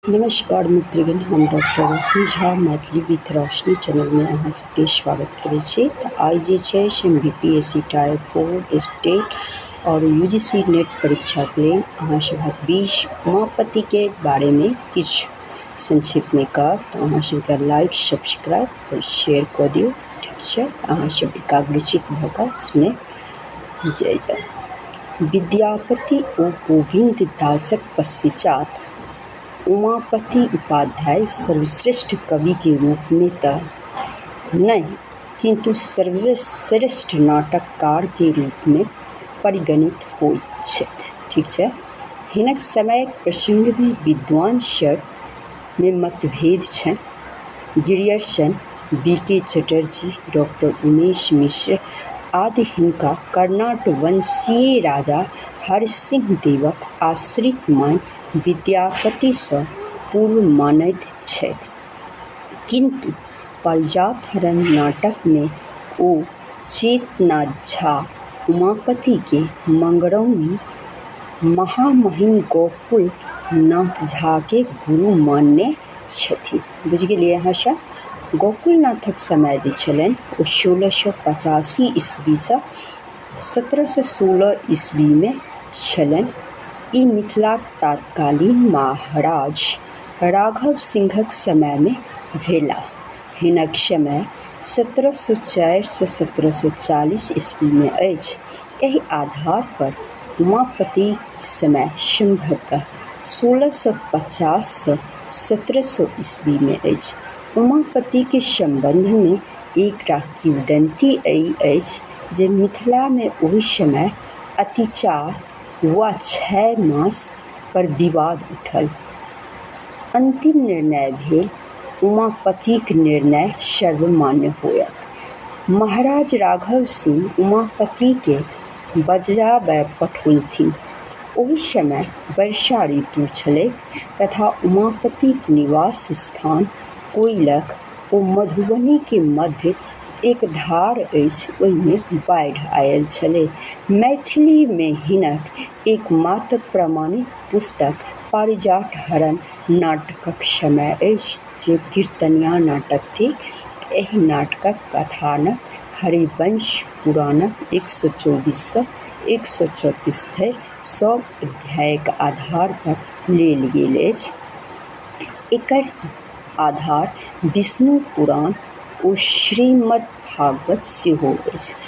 नमस्कार मित्रगण, हम डॉक्टर रोशनी झा मैथिली विथ रोशनी चैनल में अहाँ सबके स्वागत करै छी। तऽ आइ जे छै से BPSC टायर 4 स्टेट और UGC नेट परीक्षाके लेल अहाँ सभक बीच उमापति के बारे में किछु संक्षेप में कहब। तऽ अहाँ सबके लाइक, सब्सक्राइब और शेयर कऽ दियौ, ठीक छै। अहाँ सब एकाग्रचित भऽ कऽ सुने। जय जय। विद्यापति ओ गोविंद दासक पश्चात उमापति उपाध्याय सर्वश्रेष्ठ कवि के रूप में तो नहीं, किंतु सर्वश्रेष्ठ नाटककार के रूप में परिगणित होइत छथि, ठीक है। हिनक समय प्रसंग में विद्वान सब में मतभेद छनि। Grierson, BK Chatterji, doctor Umesh Mishra आदि हिनका कर्नाट वंशीय राजा हरसिंह देवक आश्रित मानि विद्यापति सँ पूर्व मानैत छथि, किंतु पारिजात हरण नाटक में ओ चेतनाथ झा उमापति के मंगरौनी महामहिम गोकुल नाथ झा के गुरु मानने छथि। बुझि गेलियै अहाँ सब। गोकुलनाथक समय जे छलनि ओ 1685 ईस्वी सँ 1716 ईस्वी में छलनि। ई मिथिलाक तत्कालीन महाराज राघव सिंहक समय में भेला। हिनक समय 1704 सँ 1740 ईस्वी में अछि। एहि आधार पर उमापति समय संभवतः 1650 सँ 1700 ईस्वी में अछि। उमापति के संबंध में एकटा किंवदंती अछि जे मिथिला में ओहि समय अत्याचार वा 6 मास पर विवाद उठल। अंतिम निर्णय भेल उमापतिक निर्णय सर्वमान्य होयत। महाराज राघव सिंह उमापति के बजाबय पठौलथिन। ओहि समय वर्षा ऋतु छलैक तथा उमापतिक निवास स्थान कोइलख ओ मधुबनी के मध्य एक धार अछि, ओहिमे बाढ़ि आयल छलै। मैथिली में हिनक एकमात्र प्रमाणित पुस्तक पारिजात हरण नाटकक समय अछि, जे कीर्तनिया नाटक थिक। एहि नाटकक कथानक हरिवंश पुराणक 124 सँ 134 धरि सब अध्यायक आधार पर लेल गेल अछि। एकर आधार विष्णु पुराण ओ श्रीमद्भागवत सेहो अछि।